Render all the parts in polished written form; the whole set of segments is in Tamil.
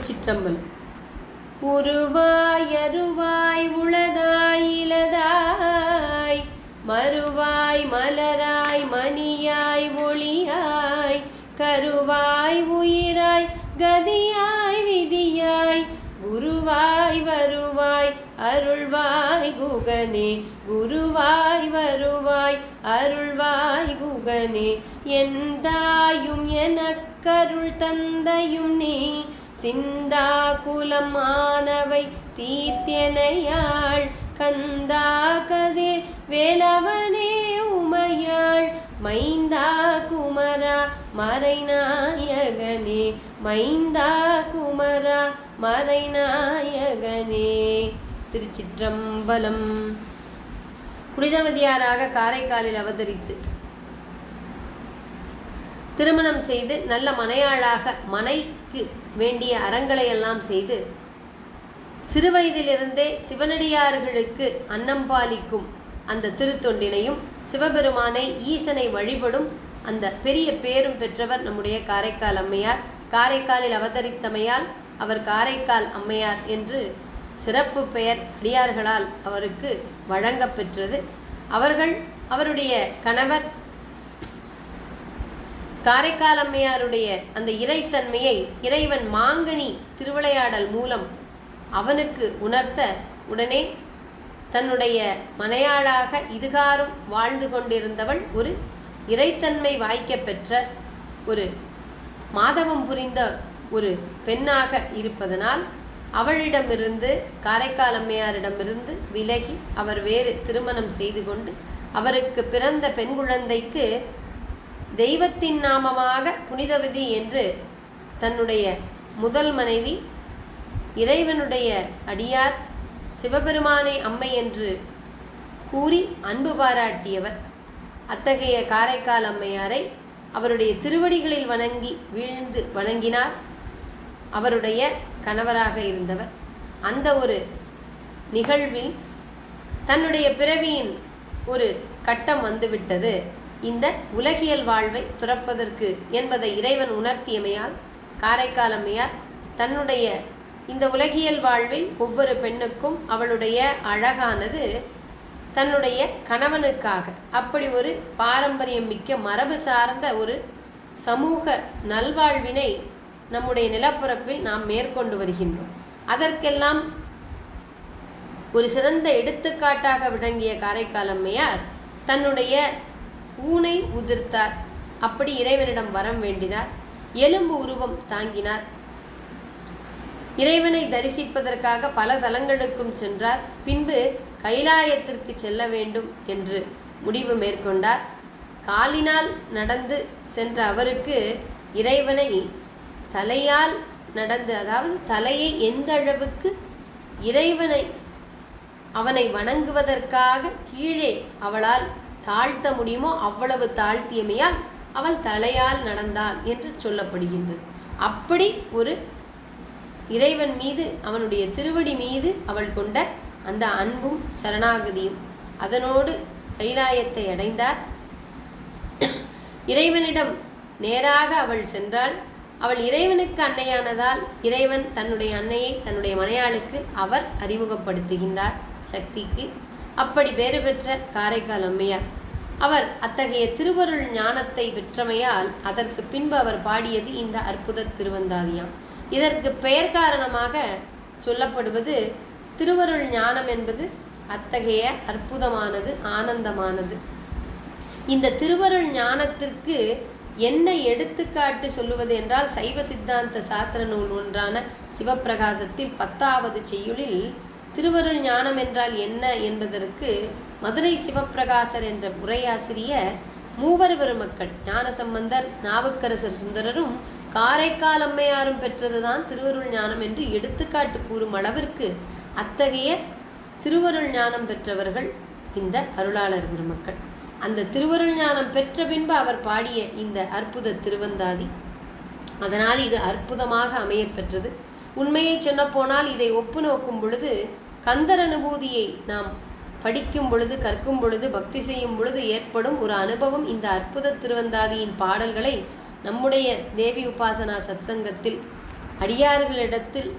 திருச்சிற்றம்பலம். உருவாய் அருவாய் உளதாய் இலதாய் மறுவாய் மலராய் மணியாய் ஒளியாய் கருவாய் உயிராய் கதியாய் விதியாய் குருவாய் வருவாய் அருள்வாய் குகனே குருவாய் வருவாய் அருள்வாய் குகனே எந்தாயும் எனக்கருள் தந்தையும் நீ சிந்தா குலமானவை தீர்த்தனையாள் கந்தா கதிர் வேலவனே உமையாள் மைந்தா குமரா மறைநாயகனே மைந்தா குமரா மறைநாயகனே. திருச்சிற்றம்பலம். புனிதவதியாராக காரைக்காலில் அவதரித்து திருமணம் செய்து நல்ல மனையாளாக மனைக்கு வேண்டிய அறங்களை எல்லாம் செய்து சிறுவயதிலிருந்தே சிவனடியார்களுக்கு அன்னம் பாலிக்கும் அந்த திருத்தொண்டினையும் சிவபெருமானை ஈசனை வழிபடும் அந்த பெரிய பேரும் பெற்றவர் நம்முடைய காரைக்கால் அம்மையார். காரைக்காலில் அவதரித்தமையால் அவர் காரைக்கால் அம்மையார் என்று சிறப்பு பெயர் அடியார்களால் அவருக்கு வழங்கப் பெற்றது. அவருடைய கணவர் காரைக்கால் அம்மையாருடைய அந்த இறைத்தன்மையை இறைவன் மாங்கனி திருவிளையாடல் மூலம் அவனுக்கு உணர்த்த உடனே தன்னுடைய மனையாளாக இதுகாரும் வாழ்ந்து கொண்டிருந்தவள் ஒரு இறைத்தன்மை வாய்க்க பெற்ற ஒரு மாதவம் புரிந்த ஒரு பெண்ணாக இருப்பதனால் அவளிடமிருந்து காரைக்கால் அம்மையாரிடமிருந்து விலகி அவர் வேறு திருமணம் செய்து கொண்டு அவருக்கு பிறந்த பெண் குழந்தைக்கு தெய்வத்தின் நாமமாக புனிதவதி என்று தன்னுடைய முதல் மனைவி இறைவனுடைய அடியார் சிவபெருமானை அம்மை என்று கூறி அன்பு பாராட்டியவர். அத்தகைய காரைக்கால் அம்மையாரை அவருடைய திருவடிகளில் வணங்கி வீழ்ந்து வணங்கினார் அவருடைய கணவராக இருந்தவர். அந்த ஒரு நிகழ்வில் தன்னுடைய பிறவியின் ஒரு கட்டம் வந்துவிட்டது, இந்த உலகியல் வாழ்வை துறப்பதற்கு என்பதை இறைவன் உணர்த்தியமையால் காரைக்கால் அம்மையார் தன்னுடைய இந்த உலகியல் வாழ்வில் ஒவ்வொரு பெண்ணுக்கும் அவளுடைய அழகானது தன்னுடைய கணவனுக்காக அப்படி ஒரு பாரம்பரியம் மிக்க மரபு சார்ந்த ஒரு சமூக நல்வாழ்வினை நம்முடைய நிலப்பரப்பில் நாம் மேற்கொண்டு வருகின்றோம். அதற்கெல்லாம் ஒரு சிறந்த எடுத்துக்காட்டாக விளங்கிய காரைக்கால் அம்மையார் தன்னுடைய ஊனை உதிர்த்தார். அப்படி இறைவனிடம் வரம் வேண்டினார். எலும்பு உருவம் தாங்கினார். இறைவனை தரிசிப்பதற்காக பல தலங்களுக்கும் சென்றார். பின்பு கைலாயத்திற்கு செல்ல வேண்டும் என்று முடிவு மேற்கொண்டார். காலினால் நடந்து சென்ற அவருக்கு இறைவனை தலையால் நடந்து, அதாவது தலையை எந்த அளவுக்கு இறைவனை அவனை வணங்குவதற்காக கீழே அவளால் தாழ்த்த முடியுமோ அவ்வளவு தாழ்த்தியமையால் அவள் தலையால் நடந்தாள் என்று சொல்லப்படுகின்றது. அப்படி ஒரு இறைவன் மீது அவனுடைய திருவடி மீது அவள் கொண்ட அந்த அன்பும் சரணாகதியும் அதனோடு கைலாயத்தை அடைந்தார். இறைவனிடம் நேராக அவள் சென்றாள். அவள் இறைவனுக்கு அன்னையானதால் இறைவன் தன்னுடைய அன்னையை தன்னுடைய மனையாளுக்கு அவர் அறிமுகப்படுத்துகின்றார் சக்திக்கு. அப்படி பேறு பெற்ற காரைக்கால் அம்மையார் அவர் அத்தகைய திருவருள் ஞானத்தை பெற்றமையால் அதற்கு பின்பு அவர் பாடியது இந்த அற்புத திருவந்தாதியாம். இதற்கு பெயர் காரணமாக சொல்லப்படுவது திருவருள் ஞானம் என்பது அத்தகைய அற்புதமானது, ஆனந்தமானது. இந்த திருவருள் ஞானத்திற்கு என்ன எடுத்துக்காட்டு சொல்லுவது என்றால் சைவ சித்தாந்த சாத்திர நூல் ஒன்றான சிவப்பிரகாசத்தில் 10வது செய்யுளில் திருவருள் ஞானம் என்றால் என்ன என்பதற்கு மதுரை சிவப்பிரகாசர் என்ற உரையாசிரியர் மூவர் பெருமக்கள் ஞானசம்பந்தர், நாவுக்கரசர் சுந்தரரும் காரைக்கால் அம்மையாரும் பெற்றதுதான் திருவருள் ஞானம் என்று எடுத்துக்காட்டு கூறும் அளவிற்கு அத்தகைய திருவருள் ஞானம் பெற்றவர்கள் இந்த அருளாளர் பெருமக்கள். அந்த திருவருள் ஞானம் பெற்ற பின்பு அவர் பாடிய இந்த அற்புத திருவந்தாதி, அதனால் இது அற்புதமாக அமையப்பெற்றது. உண்மையை சொன்னப்போனால் இதை ஒப்பு நோக்கும் பொழுது கந்தர் அனுபூதியை நாம் படிக்கும் பொழுது, கற்கும் பொழுது, பக்தி செய்யும் பொழுது ஏற்படும் ஒரு அனுபவம் இந்த அற்புத திருவந்தாதியின் பாடல்களை நம்முடைய தேவி உபாசனா சத்சங்கத்தில் அடியார்களிடத்தில்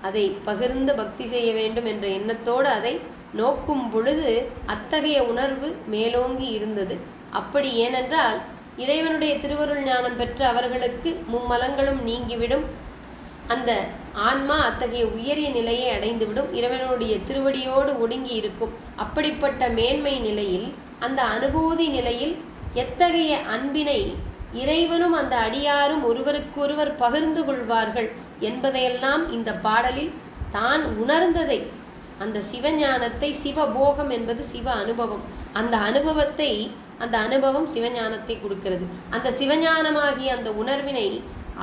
அதை பகிர்ந்து பக்தி செய்ய வேண்டும் என்ற எண்ணத்தோடு அதை நோக்கும் பொழுது அத்தகைய உணர்வு மேலோங்கி இருந்தது. அப்படி ஏனென்றால் இறைவனுடைய திருவருள் ஞானம் பெற்ற அவர்களுக்கு மும்மலங்களும் நீங்கிவிடும். அந்த ஆன்மா அத்தகைய உயரிய நிலையை அடைந்துவிடும். இறைவனுடைய திருவடியோடு ஒடுங்கி இருக்கும். அப்படிப்பட்ட மேன்மை நிலையில், அந்த அனுபூதி நிலையில் எத்தகைய அன்பினை இறைவனும் அந்த அடியாரும் ஒருவருக்கொருவர் பகிர்ந்து கொள்வார்கள் என்பதையெல்லாம் இந்த பாடலில் தான் உணர்ந்ததை, அந்த சிவஞானத்தை, சிவபோகம் என்பது சிவ அனுபவம், அந்த அனுபவம் சிவஞானத்தை கொடுக்கிறது. அந்த சிவஞானமாகிய அந்த உணர்வினை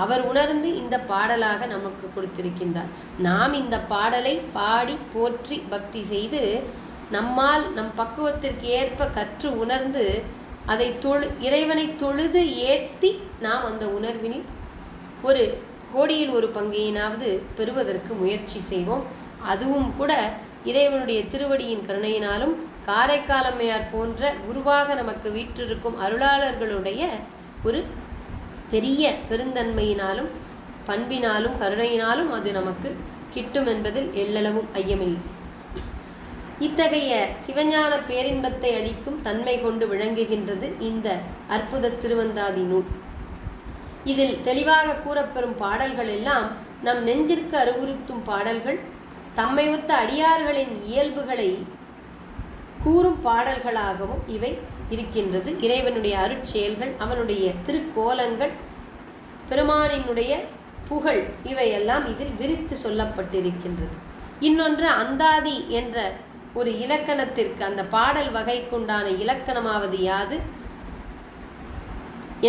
அவர் உணர்ந்து இந்த பாடலாக நமக்கு கொடுத்திருக்கின்றார். நாம் இந்த பாடலை பாடி போற்றி பக்தி செய்து நம்மால் நம் பக்குவத்திற்கு ஏற்ப கற்று உணர்ந்து அதை இறைவனை தொழுது ஏற்றி நாம் அந்த உணர்வினில் ஒரு கோடியில் ஒரு பங்கையினாவது பெறுவதற்கு முயற்சி செய்வோம். அதுவும் கூட இறைவனுடைய திருவடியின் கருணையினாலும் காரைக்கால் அம்மையார் போன்ற குருவாக நமக்கு வீற்றிருக்கும் அருளாளர்களுடைய ஒரு பெரிய பெருந்தன்மையினாலும் பண்பினாலும் கருணையினாலும் அது நமக்கு கிட்டும் என்பதில் எள்ளளவும் ஐயமில்லை. இத்தகைய சிவஞான பேரின்பத்தை அளிக்கும் தன்மை கொண்டு விளங்குகின்றது இந்த அற்புத திருவந்தாதி நூல். இதில் தெளிவாக கூறப்பெறும் பாடல்கள் எல்லாம் நம் நெஞ்சிற்கு அறிவுறுத்தும் பாடல்கள், தம்மை ஒத்த அடியார்களின் இயல்புகளை கூறும் பாடல்களாகவும் இவை இருக்கின்றது. இறைவனுடைய அருட்செயல்கள், அவனுடைய திருக்கோலங்கள், பெருமானினுடைய புகழ் இவையெல்லாம் இதில் விரித்து சொல்லப்பட்டிருக்கின்றது. இன்னொன்று அந்தாதி என்ற ஒரு இலக்கணத்திற்கு, அந்த பாடல் வகைக்குண்டான இலக்கணமாவது யாது?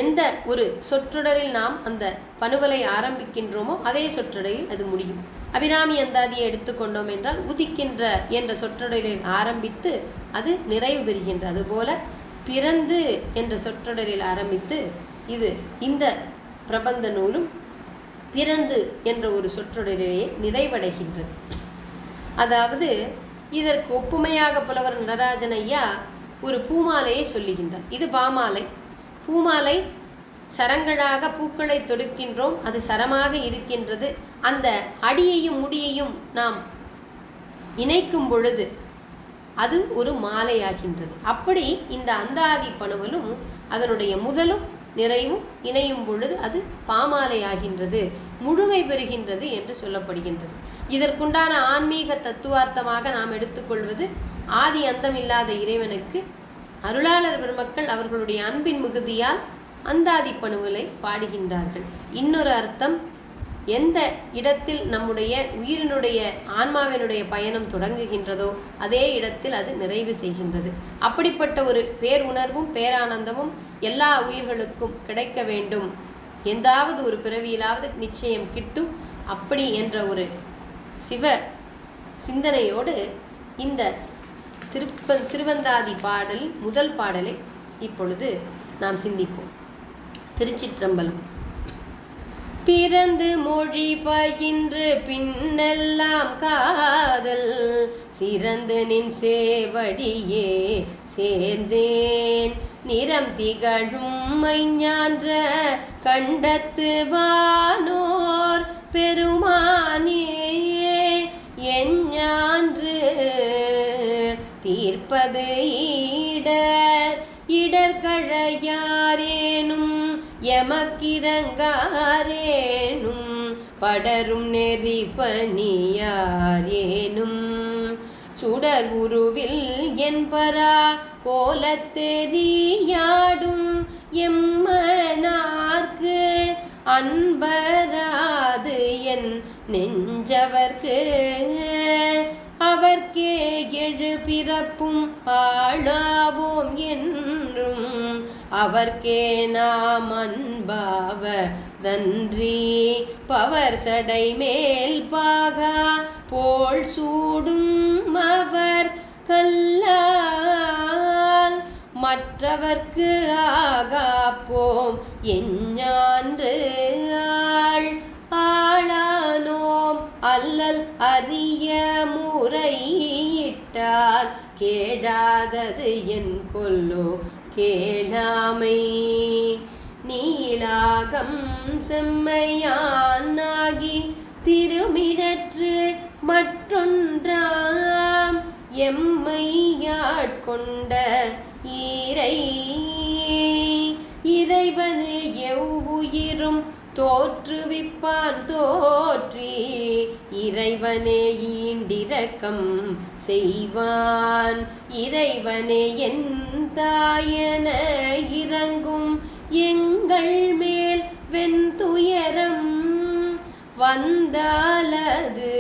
எந்த ஒரு சொற்றொடரில் நாம் அந்த பணுவலை ஆரம்பிக்கின்றோமோ அதே சொற்றொடரில் அது முடியும். அபிராமி அந்தாதியை எடுத்துக்கொண்டோம் என்றால் உதிக்கின்ற என்ற சொற்றொடரில் ஆரம்பித்து அது நிறைவு பெறுகின்ற, அதுபோல பிறந்து என்ற சொற்றொடரில் ஆரம்பித்து இது இந்த பிரபந்த நூலும் பிறந்து என்ற ஒரு சொற்றொடரிலேயே நிறைவடைகின்றது. அதாவது இதற்கு ஒப்புமையாக புலவர் நடராஜன் ஐயா ஒரு பூமாலையை சொல்லுகின்றார். இது பாமாலை. பூமாலை சரங்களாக பூக்களை தொடுக்கின்றோம், அது சரமாக இருக்கின்றது. அந்த அடியையும் முடியையும் நாம் இணைக்கும் பொழுது அது ஒரு மாலையாகின்றது. அப்படி இந்த அந்தாதி பணுவலும் அதனுடைய முதலும் நிறைவும் இணையும் பொழுது அது பாமாலையாகின்றது, முழுமை பெறுகின்றது என்று சொல்லப்படுகின்றது. இதற்குண்டான ஆன்மீக தத்துவார்த்தமாக நாம் எடுத்துக்கொள்வது, ஆதி அந்தம் இல்லாத இறைவனுக்கு அருளாளர் பெருமக்கள் அவர்களுடைய அன்பின் மிகுதியால் அந்தாதி பணுவலை பாடுகின்றார்கள். இன்னொரு அர்த்தம், எந்த இடத்தில் நம்முடைய உயிரினுடைய ஆன்மாவினுடைய பயணம் தொடங்குகின்றதோ அதே இடத்தில் அது நிறைவு செய்கின்றது. அப்படிப்பட்ட ஒரு பேருணர்வும் பேரானந்தமும் எல்லா உயிர்களுக்கும் கிடைக்க வேண்டும், எந்தாவது ஒரு பிறவியிலாவது நிச்சயம் கிட்டும், அப்படி என்ற ஒரு சிவ சிந்தனையோடு இந்த திருவந்தாதி பாடல் முதல் பாடலை இப்பொழுது நாம் சிந்திப்போம். திருச்சிற்றம்பலம். பிறந்து மொழி பயின்று பின்னெல்லாம் காதல் சிறந்து நின் சேவடியே சேர்ந்தேன், நிறம் திகழும் மைஞான்ற கண்டத்து வானோர் பெருமானே எஞ்ஞான்று தீர்ப்பது இடர்கழையாரேனும் எமக்கிறங்காரேனும் படரும் நெறி பணியாரேனும் சுடர் உருவில் என்பரா கோலத்தெரியாடும் எம்மனார்க்கு அன்பராது என் நெஞ்சவர்க்கு அவர்க்கே எழு பிறப்பும் ஆளாவோம் என்றும் அவர்க்கே நாம் அன்பாவ தன்றி பவர் சடை மேல் பாகா போல் சூடும் அவர் கல்லால் மற்றவர்க்கு ஆகாப்போம் எஞ்ஞான்று ஆளானோம் அல்லல் அறிய முறையிட்டால் கேளாதது என் கொல்லோ கேளாமை நீலாகம் செம்மையானாகி கொண்ட இறைவனே எவ்வுயிரும் தோற்றுவிப்பான் தோற்றி இறைவனே ஈண்டிரக்கம் செய்வான் இறைவனே என் தாயன இறங்கும் எங்கள் மேல் வெண்துயரம் வந்தாலது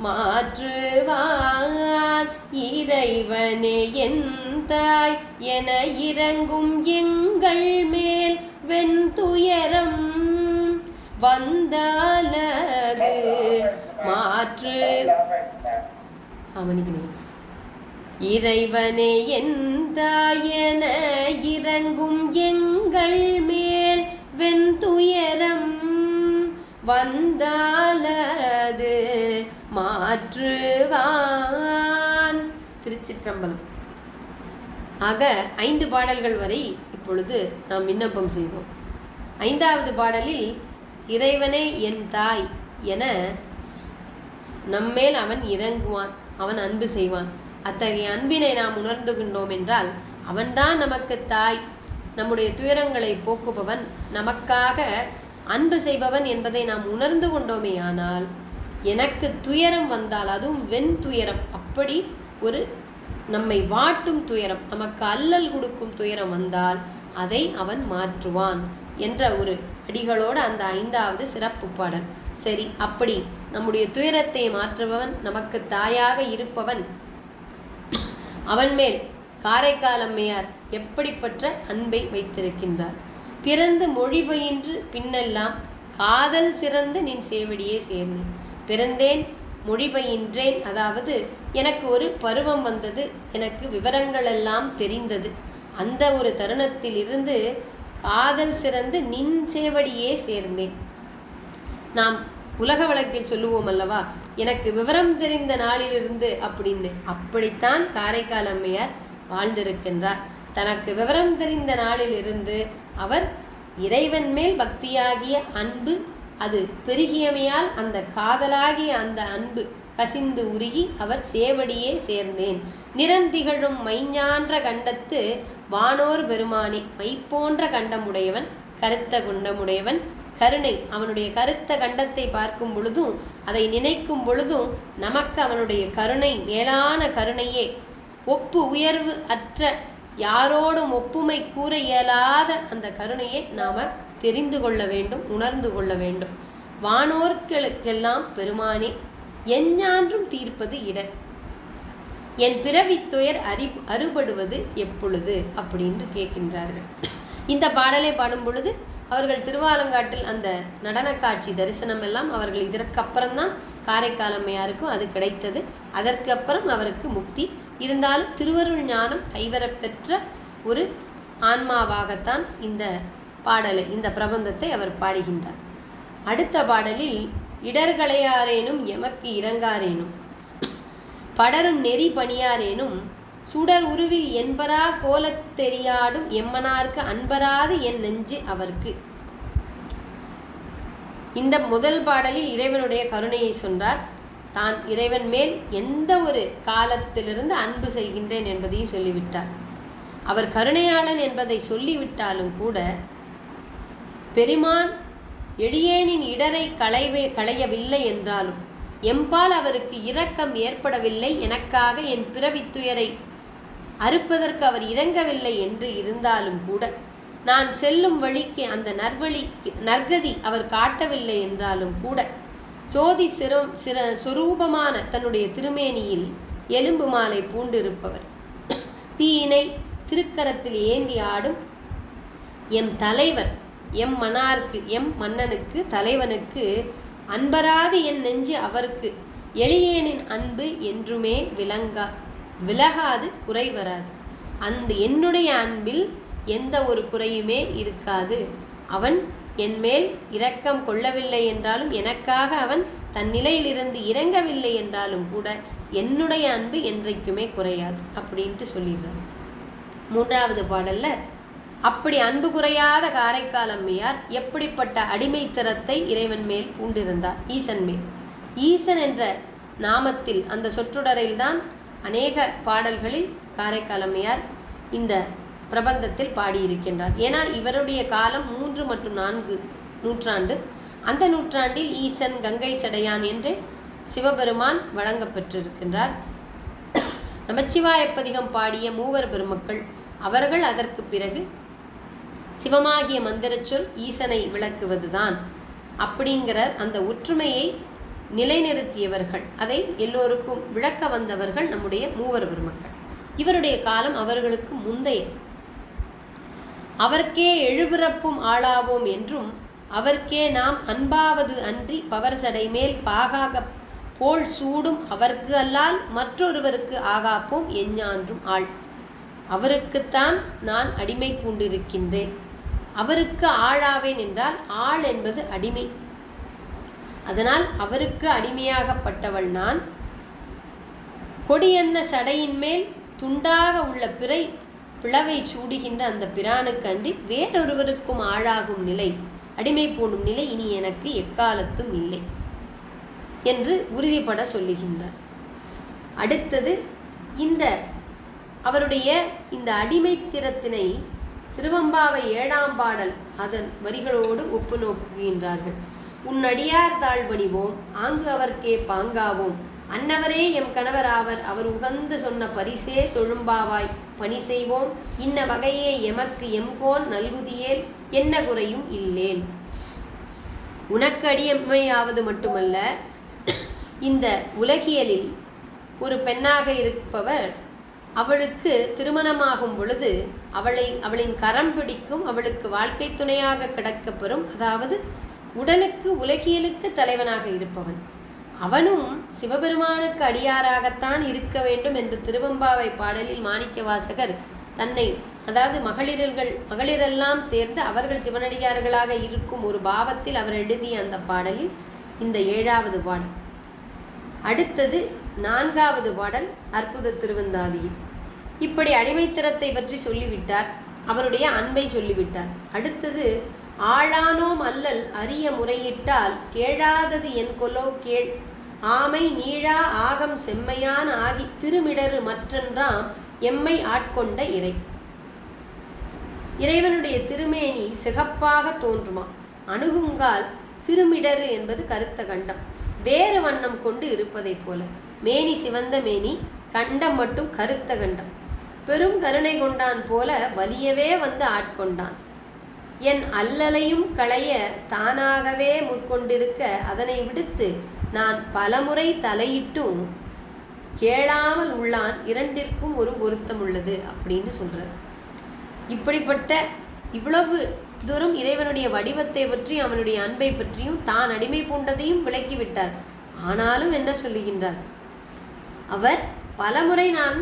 மாற்றுவான் இறைவனே என் தாய் என இறங்கும் எங்கள் மேல் வெண்துயரம் வந்தாலது மாற்று இறைவனே என் தாயென இறங்கும் எங்கள் மேல் வெண்துயரம் வந்தாலது மாற்றுவான். திருச்சிற்றம்பலம். ஆக 5 பாடல்கள் வரை இப்பொழுது நாம் விண்ணப்பம் செய்தோம். 5வது பாடலில் இறைவனே என் தாய் என நம்மேல் அவன் இறங்குவான், அவன் அன்பு செய்வான். அத்தகைய அன்பினை நாம் உணர்ந்து கொண்டோம் என்றால் அவன்தான் நமக்கு தாய், நம்முடைய துயரங்களை போக்குபவன், நமக்காக அன்பு செய்பவன் என்பதை நாம் உணர்ந்து கொண்டோமே. ஆனால் எனக்கு துயரம் வந்தால், அதுவும் வெண் துயரம், அப்படி ஒரு நம்மை வாட்டும் துயரம், நமக்கு அல்லல் கொடுக்கும் துயரம் வந்தால் அதை அவன் மாற்றுவான் என்ற ஒரு அடிகளோடு அந்த 5வது சிறப்பு பாடல். சரி, அப்படி நம்முடைய துயரத்தை மாற்றுபவன், நமக்கு தாயாக இருப்பவன், அவன் மேல் காரைக்கால் அம்மையார் எப்படிப்பட்ட அன்பை வைத்திருக்கின்றார். பிறந்து மொழி பயின்று பின்னெல்லாம் காதல் சிறந்து நின் சேவடியே சேர்ந்தேன். பிறந்தேன், மொழி பயின்றேன், அதாவது எனக்கு ஒரு பருவம் வந்தது, எனக்கு விவரங்கள் எல்லாம் தெரிந்தது. அந்த ஒரு தருணத்தில் இருந்து காதல் சிறந்து நின் சேவடியே சேர்ந்தேன். நாம் உலக வழக்கில் சொல்லுவோம் அல்லவா, எனக்கு விவரம் தெரிந்த நாளிலிருந்து அப்படின்னு. அப்படித்தான் காரைக்கால் அம்மையார் வாழ்ந்திருக்கின்றார். தனக்கு விவரம் தெரிந்த நாளிலிருந்து அவர் இறைவன் மேல் பக்தியாகிய அன்பு அது பெருகியமையால் அந்த காதலாகிய அந்த அன்பு கசிந்து உருகி அவர் சேவடியே சேர்ந்தேன். நிறந்திகழும் மைஞான்ற கண்டத்து வானோர் பெருமானே. மை போன்ற கண்டமுடையவன், கருத்த குண்டமுடையவன், கருணை. அவனுடைய கருத்த கண்டத்தை பார்க்கும் பொழுதும் அதை நினைக்கும் பொழுதும் நமக்கு அவனுடைய கருணை, மேலான கருணையே, ஒப்பு உயர்வு அற்ற, யாரோடும் ஒப்புமை கூற இயலாத அந்த கருணையை நாம் தெரிந்து கொள்ள வேண்டும், உணர்ந்து கொள்ள வேண்டும். வானோர்களுக்கெல்லாம் பெருமானே, எஞ்ஞான்றும் தீர்ப்பது இடர், என் பிறவித்துயர் அறுபடுவது எப்பொழுது அப்படின்னு கேட்கின்றார்கள். இந்த பாடலை பாடும் பொழுது அவர்கள் திருவாலங்காட்டில் அந்த நடன காட்சி தரிசனம் எல்லாம் அவர்கள் இதற்கப்புறம்தான் காரைக்கால் அம்மையாருக்கும் அது கிடைத்தது. அதற்கு அப்புறம் அவருக்கு முக்தி. இருந்தாலும் திருவருள் ஞானம் கைவரப்பெற்ற ஒரு ஆன்மாவாகத்தான் இந்த பாடலை, இந்த பிரபந்தத்தை அவர் பாடுகின்றார். அடுத்த பாடலில் இடர்களையாரேனும் எமக்கு இறங்காரேனும் படரும் நெறி பணியாரேனும் சுடர் உருவில் என்பரா கோலத் தெரியாடும் எம்மனார்க்கு அன்பராது என் நெஞ்சு அவர்க்கு. இந்த முதல் பாடலில் இறைவனுடைய கருணையை சொன்னார். தான் இறைவன் மேல் எந்த ஒரு காலத்திலிருந்து அன்பு செய்கின்றேன் என்பதையும் சொல்லிவிட்டார். அவர் கருணையாளன் என்பதை சொல்லிவிட்டாலும் கூட பெருமான் எளியேனின் இடரை களையவில்லை என்றாலும் எம்பால் அவருக்கு இரக்கம் ஏற்படவில்லை, எனக்காக என் பிறவித்துயரை அறுப்பதற்கு அவர் இறங்கவில்லை என்று இருந்தாலும் கூட, நான் செல்லும் வழிக்கு அந்த நற்கதி அவர் காட்டவில்லை என்றாலும் கூட, சோதி சொரூபமான தன்னுடைய திருமேனியில் எலும்பு மாலை பூண்டிருப்பவர், தீயினை திருக்கரத்தில் ஏந்தி ஆடும் எம் தலைவர், எம் மன்னார்க்கு, எம் மன்னனுக்கு, தலைவனுக்கு அன்பராது என் நெஞ்சு அவருக்கு. எளியேனின் அன்பு என்றுமே விலகாது, குறை வராது. அந்த என்னுடைய அன்பில் எந்த ஒரு குறையுமே இருக்காது. அவன் என்மேல் இரக்கம் கொள்ளவில்லை என்றாலும், எனக்காக அவன் தன் நிலையிலிருந்து இறங்கவில்லை என்றாலும் கூட என்னுடைய அன்பு என்றைக்குமே குறையாது அப்படின்ட்டு சொல்லிடுறார். 3வது பாடல்ல அப்படி அன்பு குறையாத காரைக்கால் அம்மையார் எப்படிப்பட்ட அடிமைத்தரத்தை இறைவன் மேல் பூண்டிருந்தார், ஈசன் மேல். ஈசன் என்ற நாமத்தில், அந்த சொற்றொடரில்தான் அநேக பாடல்களில் காரைக்கால் அம்மையார் இந்த பிரபந்தத்தில் பாடியிருக்கின்றார். ஏன்னா இவருடைய காலம் 3 மற்றும் 4 நூற்றாண்டு. அந்த நூற்றாண்டில் ஈசன் கங்கை சடையான் என்று சிவபெருமான் வழங்கப்பெற்றிருக்கின்றார். நமச்சிவாய பதிகம் பாடிய மூவர் பெருமக்கள் அவர்கள் அதற்கு பிறகு சிவமாகிய மந்திரச்சொல் ஈசனை விளக்குவதுதான் அப்படிங்கிற அந்த ஒற்றுமையை நிலைநிறுத்தியவர்கள், அதை எல்லோருக்கும் விளக்க வந்தவர்கள் நம்முடைய மூவர் பெருமக்கள். இவருடைய காலம் அவர்களுக்கு முந்தைய. அவர்க்கே எழுபிறப்பும் ஆளாவோம் என்றும் அவர்க்கே நாம் அன்பாவது அன்றி பவர் சடை மேல் பாகாக போல் சூடும் அவர்க்கு அல்லால் மற்றொருவருக்கு ஆகாப்போம் எஞ்ஞான்றும் ஆள். அவருக்குத்தான் நான் அடிமை பூண்டிருக்கின்றேன். அவருக்கு ஆளாவேன் என்றால் ஆள் என்பது அடிமை. அதனால் அவருக்கு அடிமையாகப்பட்டவள் நான். கொடியன்ன சடையின் மேல் துண்டாக உள்ள பிறை பிளவை சூடுகின்ற அந்த பிரானுக்கு அன்றி வேறொருவருக்கும் ஆளாகும் நிலை, அடிமை பூண்டும் நிலை இனி எனக்கு எக்காலத்தும் இல்லை என்று உறுதிப்பட சொல்லுகின்றார். அடுத்தது இந்த அவருடைய இந்த அடிமைத்திறத்தினை திருவம்பாவை 7ஆம் பாடல் அதன் வரிகளோடு ஒப்பு நோக்குகின்றார்கள். உன்னடியார் தாழ்பணிவோம் ஆங்கு அவர்க்கே பாங்காவோம் அன்னவரே எம் கணவராவர் அவர் உகந்து சொன்ன பரிசே தொழும்பாவாய் பணி செய்வோம் இன்ன வகையே எமக்கு எம்கோன் நல்குதியேல் என்ன குறையும் இல்லேன். உனக்கு அடியம்மையாவது மட்டுமல்ல, இந்த உலகியலில் ஒரு பெண்ணாக இருப்பவர் அவளுக்கு திருமணமாகும் பொழுது அவளின் கரம் பிடிக்கும், அவளுக்கு வாழ்க்கை துணையாக கிடக்கப்பெறும், அதாவது உடலுக்கு உலகியலுக்கு தலைவனாக இருப்பவன் அவனும் சிவபெருமானுக்கு அடியாராகத்தான் இருக்க வேண்டும் என்று திருவம்பாவை பாடலில் மாணிக்க வாசகர் தன்னை, அதாவது மகளிரெல்லாம் சேர்ந்து அவர்கள் சிவனடியார்களாக இருக்கும் ஒரு பாவத்தில் அவர் எழுதிய அந்த பாடலில் இந்த 7வது பாடல். அடுத்தது 4வது பாடல் அற்புத திருவந்தாதியில். இப்படி அடிமைத்திறத்தை பற்றி சொல்லிவிட்டார், அவருடைய அன்பை சொல்லிவிட்டார். அடுத்தது ஆளானோம் அல்லல் அரிய முறையிட்டால் கேளாதது என் கொலோ கேள் ஆமை நீழா ஆகம் செம்மையான் ஆகி திருமிடரு மற்றன்றாம் எம்மை ஆட்கொண்ட இறை. இறைவனுடைய திருமேனி சிகப்பாக தோன்றுமா, அணுகுங்கால் திருமிடரு என்பது கருத்த கண்டம் வேறு வண்ணம் கொண்டு இருப்பதை போல, மேனி சிவந்த மேனி, கண்டம் மட்டும் கருத்த கண்டம். பெரும் கருணை கொண்டான் போல வலியவே வந்து ஆட்கொண்டான். என் அல்லலையும் களைய தானாகவே முற்கொண்டிருக்க அதனை விடுத்து நான் பலமுறை தலையிட்டும் கேளாமல் உள்ளான், இரண்டிற்கும் ஒரு பொருத்தம் உள்ளது அப்படின்னு சொல்றார். இப்படிப்பட்ட இவ்வளவு தூரம் இறைவனுடைய வடிவத்தை பற்றி அவனுடைய அன்பை பற்றியும் தான் அடிமை பூண்டதையும் விளக்கிவிட்டார். ஆனாலும் என்ன சொல்லுகின்றார், அவர் பலமுறை நான்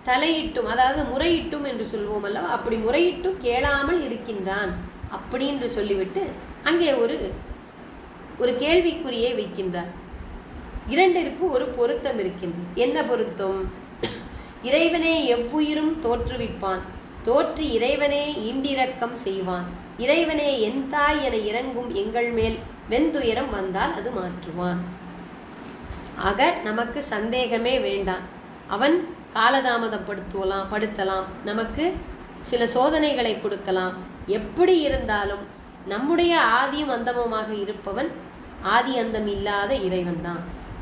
தலையிட்டும், அதாவது முறையிட்டும் என்று சொல்வோம் அல்லவா, அப்படி முறையிட்டும் கேளாமல் இருக்கின்றான் அப்படின்னு சொல்லிவிட்டு அங்கே ஒரு கேள்விக்குறியை வைக்கின்றார். இரண்டிற்கு ஒரு பொருத்தம் இருக்கின்றது. என்ன பொருத்தம்? இறைவனே எவ்வுயிரும் தோற்றுவிப்பான், தோற்றி இறைவனே ஈண்டிரக்கம் செய்வான், இறைவனே என் தாய் என இறங்கும் எங்கள் மேல் வெந்துயரம் வந்தால் அது மாற்றுவான். ஆக நமக்கு சந்தேகமே வேண்டாம், அவன் காலதாமதப்படுத்தலாம், நமக்கு சில சோதனைகளை கொடுக்கலாம். எப்படி இருந்தாலும் நம்முடைய ஆதியும் அந்தமுமாக இருப்பவன் ஆதி அந்தம் இல்லாத இறைவன் தான்.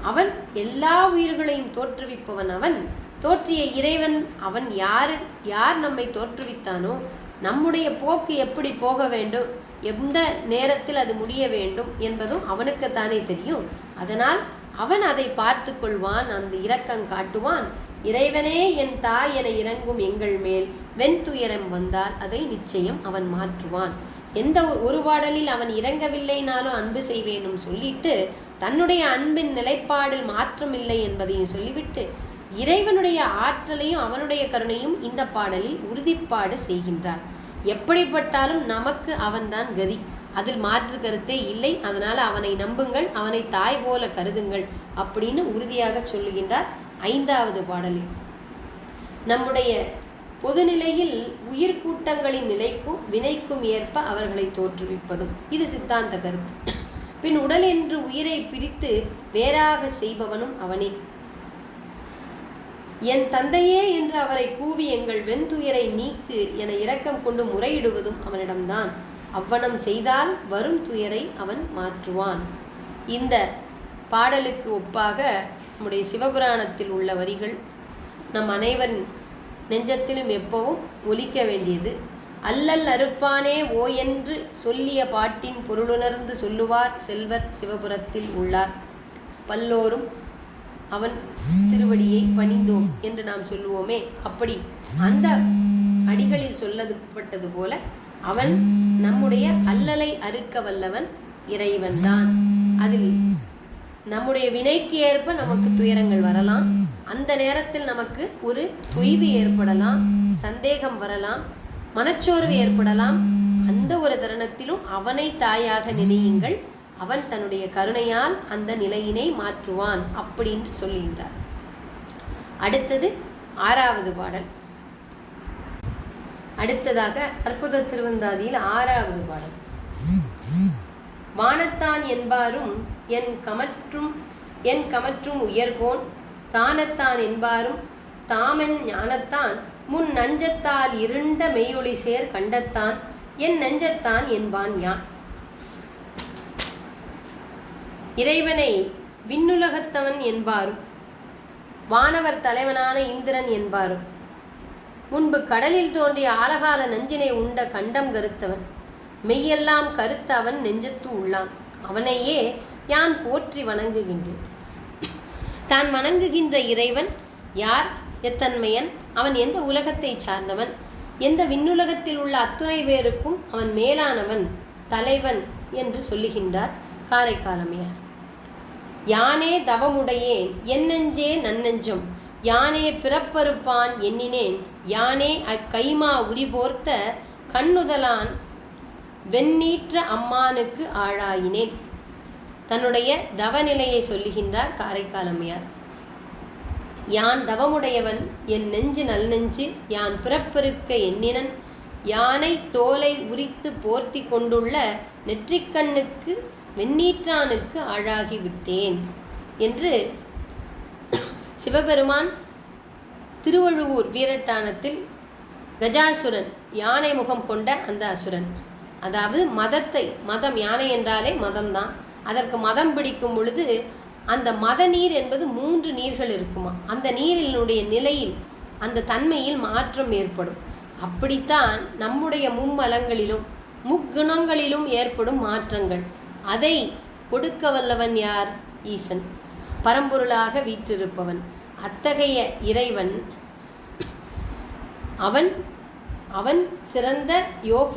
அவன் எல்லா உயிர்களையும் தோற்றுவிப்பவன். அவன் தோற்றிய இறைவன். அவன் யார் நம்மை தோற்றுவித்தானோ நம்முடைய போக்கு எப்படி போக வேண்டும், எந்த நேரத்தில் அது முடிய வேண்டும் என்பதும் அவனுக்குத்தானே தெரியும். அதனால் அவன் அதை பார்த்து கொள்வான், அந்த இரக்கம் காட்டுவான். இறைவனே என் தாய் என இறங்கும் எங்கள் மேல் வெண்துயரம் வந்தால் அதை நிச்சயம் அவன் மாற்றுவான். எந்த ஒரு பாடலில் அவன் இறங்கவில்லைனாலும் அன்பு செய்வேனும் சொல்லிட்டு தன்னுடைய அன்பின் நிலைப்பாடில் மாற்றமில்லை என்பதையும் சொல்லிவிட்டு இறைவனுடைய ஆற்றலையும் அவனுடைய கருணையும் இந்த பாடலில் உறுதிப்பாடு செய்கின்றார். எப்படிப்பட்டாலும் நமக்கு அவன்தான் கதி, அதில் மாற்று கருத்தே இல்லை. அதனால் அவனை நம்புங்கள், அவனை தாய் போல கருதுங்கள் அப்படின்னு உறுதியாக சொல்லுகின்றார் 5வது பாடலில். நம்முடைய பொதுநிலையில் உயிர் கூட்டங்களின் நிலைக்கும் வினைக்கும் ஏற்ப அவர்களை தோற்றுவிப்பதும் இது சித்தாந்த கருத்து. பின் உடல் என்று உயிரை பிரித்து வேறாக செய்பவனும் அவனே. என் தந்தையே என்று அவரை கூவி எங்கள் வெண்துயரை நீக்கு என இரக்கம் கொண்டு முறையிடுவதும் அவனிடம்தான். அவ்வனம் செய்தால் வரும் துயரை அவன் மாற்றுவான். இந்த பாடலுக்கு ஒப்பாக நம்முடைய சிவபுராணத்தில் உள்ள வரிகள் நம் அனைவரின் நெஞ்சத்திலும் எப்பவும் ஒலிக்க வேண்டியது. அல்லல் அறுப்பானே ஓ என்று சொல்லிய பாட்டின் பொருளுணர்ந்து சொல்லுவார் செல்வர் சிவபுரத்தில் உள்ளார். பல்லோரும் அவன் திருவடியை பணிந்தோம் என்று நாம் சொல்லுவோமே, அப்படி அந்த அடிகளில் சொல்லப்பட்டது போல அவன் நம்முடைய அல்லலை அறுக்க வல்லவன் இறைவன்தான். அதில் நம்முடைய வினைக்கு ஏற்ப நமக்கு துயரங்கள் வரலாம், அந்த நேரத்தில் நமக்கு ஒரு தொய்வு ஏற்படலாம், சந்தேகம் வரலாம், மனச்சோர்வு ஏற்படலாம். அந்த ஒரு தருணத்திலும் அவனை தாயாக நினையுங்கள், அவன் தன்னுடைய கருணையால் அந்த நிலையினை மாற்றுவான் அப்படின்னு சொல்லுகின்றார். அடுத்தது 6வது பாடல். அடுத்ததாக அற்புத திருவந்தாதியில் 6வது பாடல். வானத்தான் என்பாரும் என் கமற்றும் உயர்கோன் தானத்தான் என்பாரும் தாமன் ஞானத்தான் முன் நஞ்சத்தால் இருண்ட மெய்யொளி சேர் கண்டத்தான் என் நெஞ்சத்தான் என்பான் யான். இறைவனை விண்ணுலகத்தவன் என்பாரும் வானவர் தலைவனான இந்திரன் என்பாரும் முன்பு கடலில் தோன்றிய ஆலகால நஞ்சினை உண்ட கண்டம் கருத்தவன் மெய்யெல்லாம் கருத்த அவன் நெஞ்சத்து உள்ளான். அவனையே யான் போற்றி வணங்குகின்றேன். தான் வணங்குகின்ற இறைவன் யார், எத்தன்மையன், அவன் எந்த உலகத்தை சார்ந்தவன், எந்த விண்ணுலகத்தில் உள்ள அத்துணை பேருக்கும் அவன் மேலானவன், தலைவன் என்று சொல்லுகின்றார் காரைக்காலமையார். யானே தவமுடையேன் என் நெஞ்சே நன்னெஞ்சம் யானே பிறப்பறுப்பான் எண்ணினேன் யானே அக்கைமா உரிபோர்த்த கண்ணுதலான் வெண்ணீற்ற அம்மானுக்கு ஆளாயினேன். தன்னுடைய தவநிலையை சொல்லுகின்றார் காரைக்காலமையார். யான் தவமுடையவன் என் நெஞ்சு நல் நெஞ்சு யான் பிறப்பறுக்க எண்ணினன் யானை தோலை உரித்து போர்த்தி கொண்டுள்ள நெற்றிக்கண்ணுக்கு வெண்ணீற்றானுக்கு ஆளாகிவிட்டேன் என்று சிவபெருமான் திருவழுவூர் வீரட்டானத்தில் கஜாசுரன், யானை முகம் கொண்ட அந்த அசுரன், அதாவது மதம், யானை என்றாலே மதம்தான், அதற்கு மதம் பிடிக்கும் பொழுது அந்த மத நீர் என்பது 3 நீர்கள் இருக்குமா, அந்த நீரினுடைய நிலையில் அந்த தன்மையில் மாற்றம் ஏற்படும். அப்படித்தான் நம்முடைய மும்மலங்களிலும் முக்குணங்களிலும் ஏற்படும் மாற்றங்கள். அதை கொடுக்க வல்லவன் யார்? ஈசன், பரம்பொருளாக வீற்றிருப்பவன். அத்தகைய இறைவன் அவன் சிறந்த யோக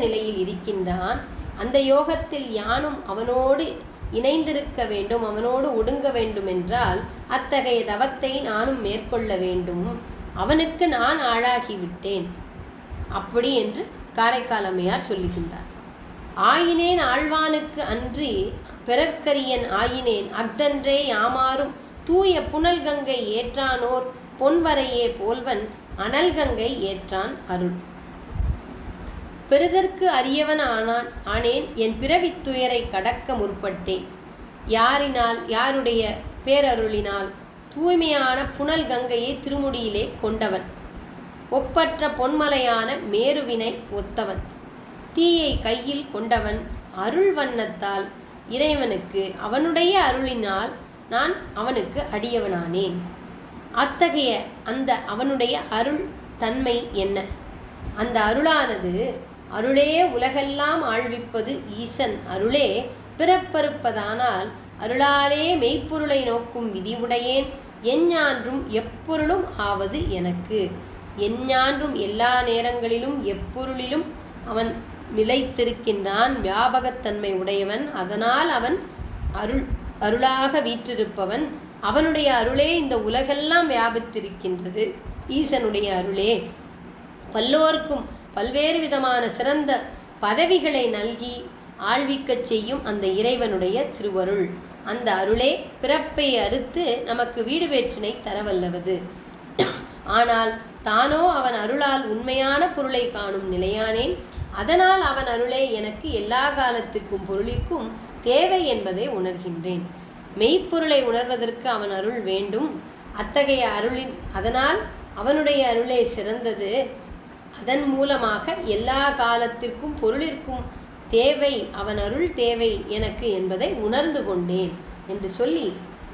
நிலையில் இருக்கின்றான். அந்த யோகத்தில் யானும் அவனோடு இணைந்திருக்க வேண்டும், அவனோடு ஒடுங்க வேண்டும் என்றால் அத்தகைய தவத்தை நானும் மேற்கொள்ள வேண்டும். அவனுக்கு நான் ஆளாகிவிட்டேன் அப்படி என்று காரைக்காலமையார் சொல்லுகின்றார். ஆயினேன் ஆழ்வானுக்கு அன்றி பிறர்க்கரியன் ஆயினேன் அஃதன்றே யாமாறும் தூய புனல் கங்கை ஏற்றானோர் பொன்வரையே போல்வன் அனல் கங்கை ஏற்றான் அருள். பெறுதற்கு அரியவன் ஆனேன் என் பிறவித்துயரை கடக்க முற்பட்டேன். யாரினால், யாருடைய பேரருளினால்? தூய்மையான புனல் கங்கையை திருமுடியிலே கொண்டவன், ஒப்பற்ற பொன்மலையான மேருவினை ஒத்தவன், தீயை கையில் கொண்டவன், அருள் வண்ணத்தால் இறைவனுக்கு அவனுடைய அருளினால் நான் அவனுக்கு அடியவனானேன். அத்தகைய அந்த அவனுடைய அருள் தன்மை என்ன? அந்த அருளானது, அருளே உலகெல்லாம் ஆழ்விப்பது ஈசன் அருளே பிறப்பறுப்பதானால் அருளாலே மெய்ப்பொருளை நோக்கும் விதிவுடையேன் எஞ்ஞான்றும் எப்பொருளும் ஆவது எனக்கு. எஞ்ஞான்றும் எல்லா நேரங்களிலும் எப்பொருளிலும் அவன் நிலைத்திருக்கின்றான், வியாபகத்தன்மை உடையவன். அதனால் அவன் அருளாக வீற்றிருப்பவன். அவனுடைய அருளே இந்த உலகெல்லாம் வியாபித்திருக்கின்றது. ஈசனுடைய அருளே பல்லோருக்கும் பல்வேறு விதமான சிறந்த பதவிகளை நல்கி ஆழ்விக்கச் செய்யும் அந்த இறைவனுடைய திருவருள். அந்த அருளே பிறப்பை அறுத்து நமக்கு வீடு வேற்றினை தரவல்லவது. ஆனால் தானோ அவன் அருளால் உண்மையான பொருளை காணும் நிலையானேன். அதனால் அவன் அருளே எனக்கு எல்லா காலத்துக்கும் பொருளிற்கும் தேவை என்பதை உணர்கின்றேன். மெய்ப்பொருளை உணர்வதற்கு அவன் அருள் வேண்டும். அத்தகைய அதனால் அவனுடைய அருளே சிறந்தது. அதன் மூலமாக எல்லா காலத்திற்கும் பொருளிற்கும் தேவை, அவன் அருள் தேவை எனக்கு என்பதை உணர்ந்து கொண்டேன் என்று சொல்லி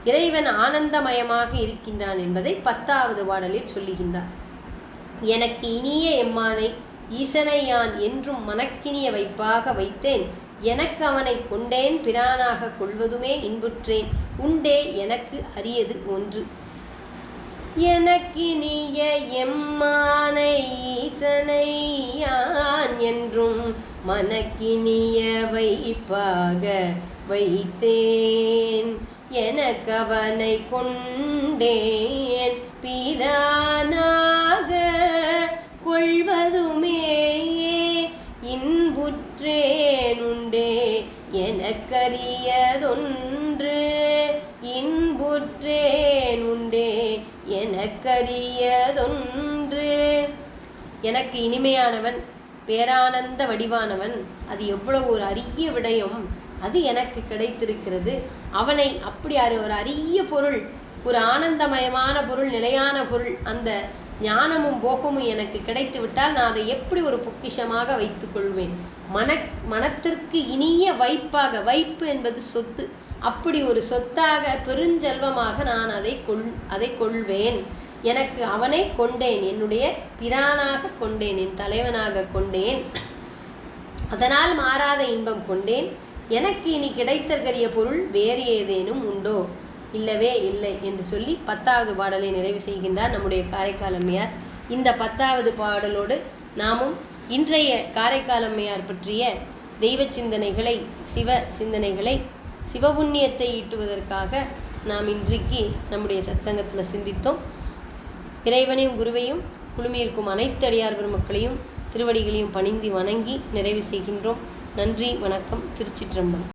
இறைவன் ஆனந்தமயமாக இருக்கின்றான் என்பதை 10வது பாடலில் சொல்லுகின்றார். எனக்கு இனிய எம்மானை ஈசனை யான் என்றும் மனக்கினிய வைப்பாக வைத்தேன். எனக்கு அவனை கொண்டேன் பிரானாக கொள்வதுமே இன்புற்றேன். உண்டே எனக்கு அரியது ஒன்று. எனக்கினிய எம்மானை ஈசனை யான் என்றும் மனக்கினிய வைப்பாக வைத்தேன். எனக்கவனை கொண்டேன் பிரானாக கொள்வதுமே இன்புற்றேன். உண்டே எனக்கரியதொன்று. இன்புற்றேன் உண்டே எனக்கரியதொன்று. எனக்கு இனிமையானவன், பேரானந்த வடிவானவன், அது எவ்வளவு ஒரு அரிய விடயம், அது எனக்கு கிடைத்திருக்கிறது. அவனை அப்படி ஒரு அரிய பொருள், ஒரு ஆனந்தமயமான பொருள், நிலையான பொருள், அந்த ஞானமும் போகமும் எனக்கு கிடைத்து விட்டால் நான் அதை எப்படி ஒரு பொக்கிஷமாக வைத்துக் கொள்வேன். மனத்திற்கு இனிய வைப்பாக, வைப்பு என்பது சொத்து, அப்படி ஒரு சொத்தாக பெருஞ்செல்வமாக நான் அதை கொள்வேன். எனக்கு அவனை கொண்டேன், என்னுடைய பிரானாக கொண்டேன், என் தலைவனாக கொண்டேன். அதனால் மாறாத இன்பம் கொண்டேன். எனக்கு இனி கிடைத்தற்கரிய பொருள் வேறு ஏதேனும் உண்டோ? இல்லவே இல்லை என்று சொல்லி 10வது பாடலை நிறைவு செய்கின்றார் நம்முடைய காரைக்கால் அம்மையார். இந்த 10வது பாடலோடு நாமும் இன்றைய காரைக்கால் அம்மையார் பற்றிய தெய்வ சிந்தனைகளை, சிவ சிந்தனைகளை, சிவபுண்ணியத்தை ஈட்டுவதற்காக நாம் இன்றைக்கு நம்முடைய சத்சங்கத்தில் சிந்தித்தோம். இறைவனையும் குருவையும் குழுமியிருக்கும் அனைத்து அடியார் பெருமக்களையும் திருவடிகளையும் பணிந்து வணங்கி நிறைவு செய்கின்றோம். நன்றி, வணக்கம். திருச்சிற்றம்பலம்.